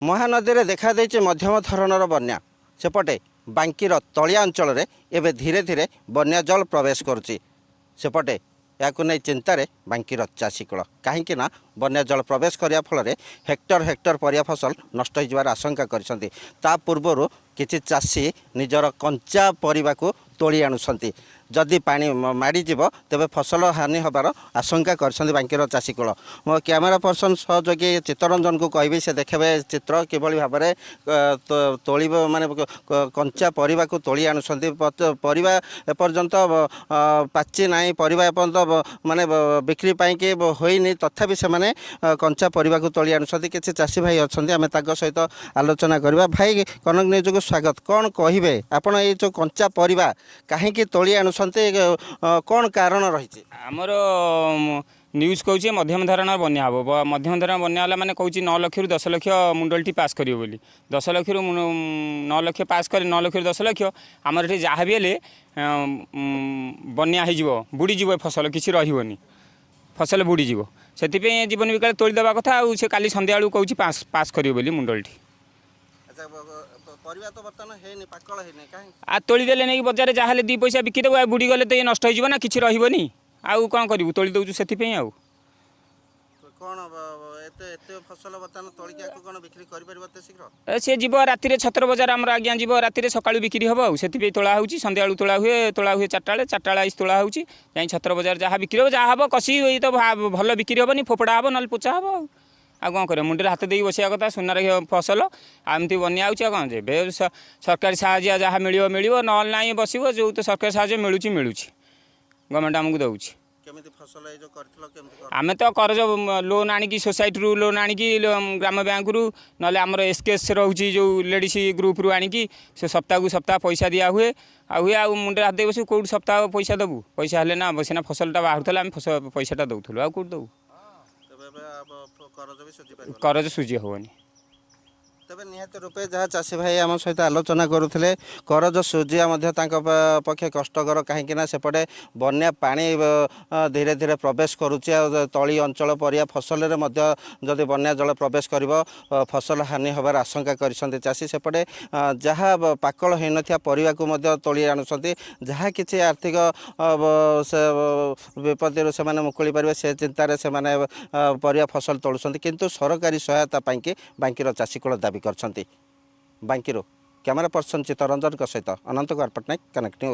महानदी में देखा मध्यम धरणर बन्या सेपटे बांकीर तलिया अंचल एवं धीरे धीरे बन्या जल प्रवेश करुच्ची सेपटे या चिंतार बांकीर चाषीकूल कहीं बन्या जल प्रवेश करने फल हेक्टर हेक्टर परिया फसल नष्ट हो आशंका कर पूर्वर किसी चाषी निजर कंचा परिवा को तोली आणुंट जदि पानी माड़ीज तेज फसल हानि हबार आशंका कर बांकीर चाषीकूल मो कैमेरा पर्सन सहयोगी चित्तरंजन को कहि से देखे चित्र किभली भाव में तोल माने कंचा परिवा को तोली आणुंट परिवा एपर्यंत पाची ना परिवा एपर्यंत माने बिक्री पाई होनी तथापि से माने कंचा परिवा को तोली आणुंट किसी चाषी भाई अच्छा आम सहित आलोचना करवा भाई कनक न्यूज को स्वागत कौन कहे आपण ये जो कंचा परिवा कहीं तोली आणुंट कौन कारण रही आमर न्यूज कहे मध्यम धरण बन्या हम मध्यम धरण बन्या मैंने कौच 9 लाख रु 10 लाख मुंडलटी पास कर 10 लाख रु 9 लाख पास कर 9 लाख रु 10 लाख आमर ये जहाँ भी हेले बन्या हो बुड़ीज फसल किसी रही फसल बुड़ीज से जीवन विकास तोलीदेवा कथा से काली संध्या बेलू कौच पास कर मुंडलटी आ तोलीदेले नहीं बजार जहाँ 2 पैसा बिकिदेव आ बुड़ी गले तो ये नष्ट हो किसी रही आउ कौन करूँ तोली दौचु से सी जीव राति छतर बजार आम आज्ञा जीव राति सका बिक्री हम से तोला हो संध्या तोला हुए 4टा आई तोला हो छतर बजार जहाँ बिक्री हम जहाँ हम कषि तो भल बिक्री हेनी फोपड़ा हम ना पोचा हम आ कौन कर मुंडे हाथ दे बसिया कथा सुनार फसल आमती बनिया कौन जे सरकारी साहाय्य जहाँ मिल ना ना बस जो तो सरकारी साहाय्य मिलूँ गवर्नमेंट आमको दौर आम तो करज लोन आणिकी सोसाइटी रू लोन आणिकी ग्राम बैंक रु ना आमर एसकेएस रोचे जो लेडीज ग्रुप रु आणिकी से सप्ताह को सप्ताह पैसा दिया हुए आ मुंडे हाथ दे बस कौट सप्ताह पैसा देवु पैसा हेल्ले ना सीना फसलटा बाहर आम पैसाटा दौलू आ कौट दू करज सुझी हेनी तेज निहत रूपे जहाँ चाषी भाई आम सहित आलोचना करुले करज सुझिया पक्षे कष्टकर कहीं सेपटे बन्या पानी धीरे धीरे प्रवेश करुच्ची तली अंचल परिया फसल जदि बन्या जल प्रवेश कर फसल हानि हबार आशंका कर चाषी सेपटे जहाँ पाकल हो न परिवा को तोली आणुंट जहाँ किसी आर्थिक विपत्ति से मुकुली पारे से चिंतार से परिया फसल तोलुंट किंतु सरकारी सहायता पाई बांकीर चाषीकूल दाबी करछंती बांकीरो कैमरा पर्सन चित्तरंजन सहित अनंत कुमार पट्टनायक कनेक्ट न्यूज।